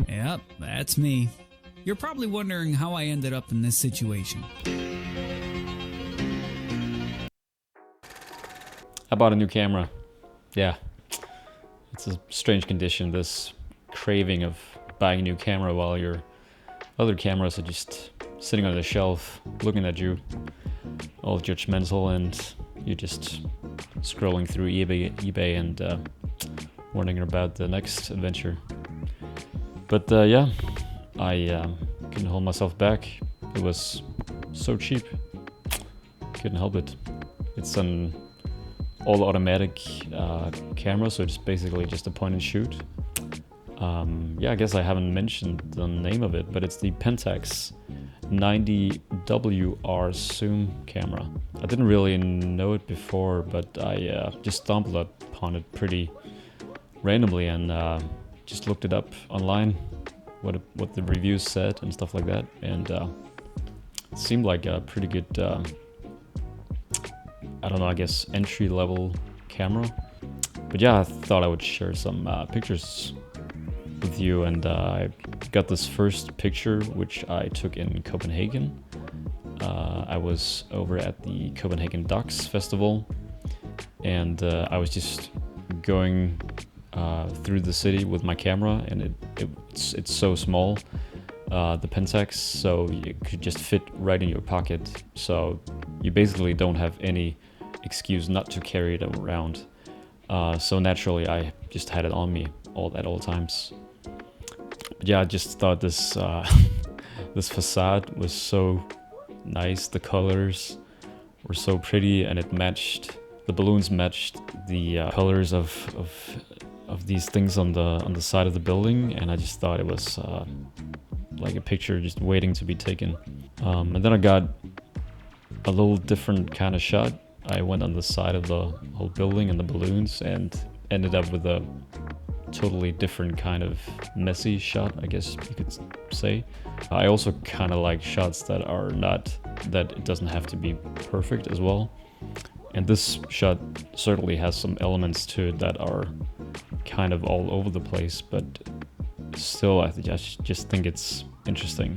Yep, that's me. You're probably wondering how I ended up in this situation. I bought a new camera. Yeah, it's a strange condition, this craving of buying a new camera while your other cameras are just sitting on the shelf looking at you, all judgmental, and you're just scrolling through eBay and wondering about the next adventure. But yeah, I couldn't hold myself back. It was so cheap. Couldn't help it. It's an all automatic camera, so it's basically just a point and shoot. Yeah, I guess I haven't mentioned the name of it, but it's the Pentax 90WR zoom camera. I didn't really know it before, but I just stumbled upon it pretty randomly and just looked it up online, what the reviews said and stuff like that, and it seemed like a pretty good, I don't know, I guess entry-level camera. But yeah, I thought I would share some pictures with you, and I got this first picture which I took in Copenhagen. I was over at the Copenhagen Docks Festival, and I was just going through the city with my camera, and it's so small, the Pentax, so it could just fit right in your pocket, so you basically don't have any excuse not to carry it around. So naturally I just had it on me at all times. But yeah, I just thought this this facade was so nice. The colors were so pretty, and the balloons matched the colors of these things on the side of the building, and I just thought it was like a picture just waiting to be taken. And then I got a little different kind of shot. I went on the side of the whole building and the balloons, and ended up with a totally different kind of messy shot, I guess you could say. I also kind of like shots that it doesn't have to be perfect as well. And this shot certainly has some elements to it that are kind of all over the place, but still I just think it's interesting.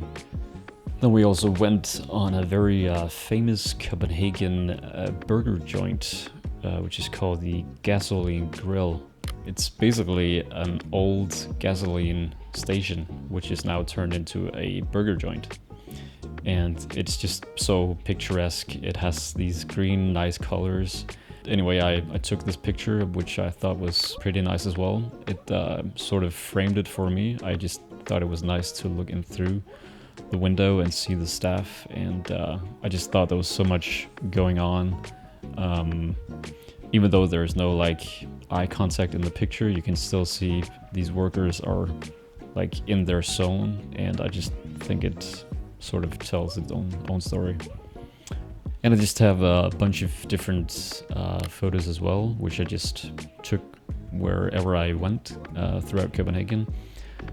Then we also went on a very famous Copenhagen burger joint, which is called the Gasoline Grill. It's basically an old gasoline station, which is now turned into a burger joint. And it's just so picturesque. It has these green, nice colors. Anyway, I took this picture, which I thought was pretty nice as well. It sort of framed it for me. I just thought it was nice to look in through the window and see the staff, and I just thought there was so much going on. Even though there's no like eye contact in the picture, you can still see these workers are like in their zone, and I just think it sort of tells its own story. And I just have a bunch of different photos as well, which I just took wherever I went throughout Copenhagen.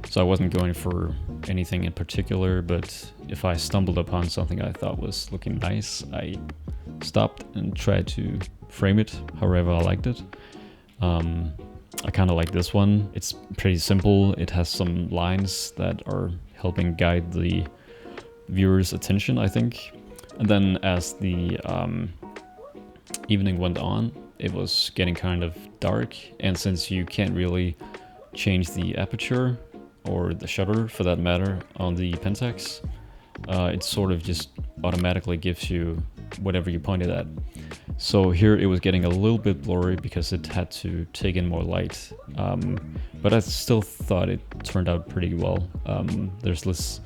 So I wasn't going for anything in particular, but if I stumbled upon something I thought was looking nice, I stopped and tried to frame it however I liked it. I kind of like this one. It's pretty simple. It has some lines that are helping guide the viewer's attention, I think. And then as the evening went on, it was getting kind of dark, and since you can't really change the aperture or the shutter for that matter on the Pentax, it sort of just automatically gives you whatever you pointed at. So here it was getting a little bit blurry because it had to take in more light, but I still thought it turned out pretty well. There's this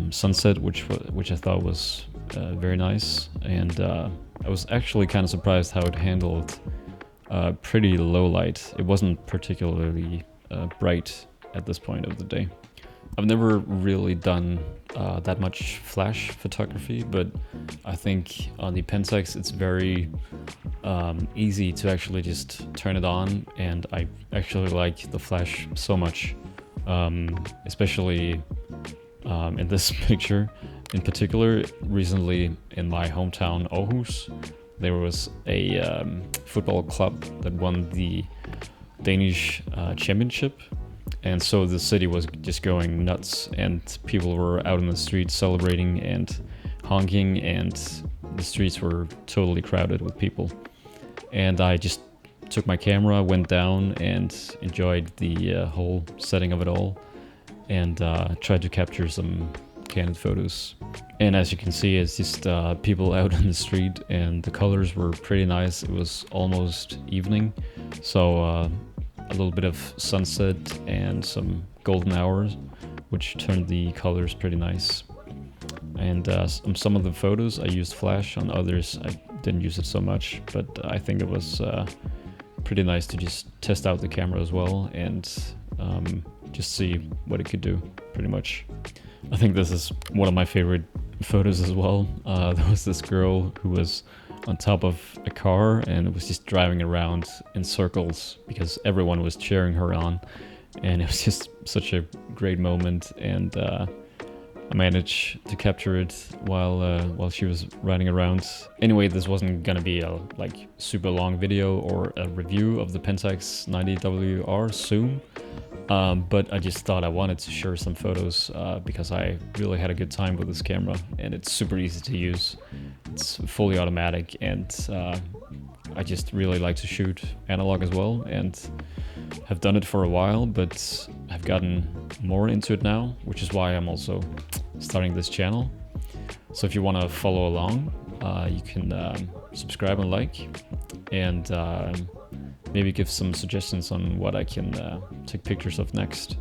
sunset which I thought was very nice, and I was actually kind of surprised how it handled pretty low light. It wasn't particularly bright at this point of the day. I've never really done that much flash photography, but I think on the Pentax it's very easy to actually just turn it on, and I actually like the flash so much, especially in this picture in particular. Recently in my hometown Aarhus, there was a football club that won the Danish championship, And so the city was just going nuts, and people were out in the streets celebrating and honking, and the streets were totally crowded with people. And I just took my camera, went down, and enjoyed the whole setting of it all, and tried to capture some candid photos. And as you can see, it's just people out in the street, and the colors were pretty nice. It was almost evening, so a little bit of sunset and some golden hours, which turned the colors pretty nice. And on some of the photos I used flash, on others I didn't use it so much, but I think it was pretty nice to just test out the camera as well, and just see what it could do, pretty much. I think this is one of my favorite photos as well. There was this girl who was on top of a car and was just driving around in circles because everyone was cheering her on, and it was just such a great moment. And I managed to capture it while she was riding around. Anyway, this wasn't gonna be a like super long video or a review of the Pentax 90WR soon, but I just thought I wanted to share some photos because I really had a good time with this camera, and it's super easy to use. It's fully automatic, and I just really like to shoot analog as well, and have done it for a while, but I've gotten more into it now, which is why I'm also starting this channel. So if you want to follow along, you can subscribe and like, and maybe give some suggestions on what I can take pictures of next.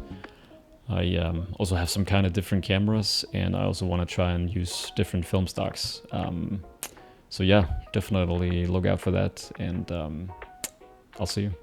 I also have some kind of different cameras, and I also want to try and use different film stocks. So yeah, definitely look out for that, and I'll see you.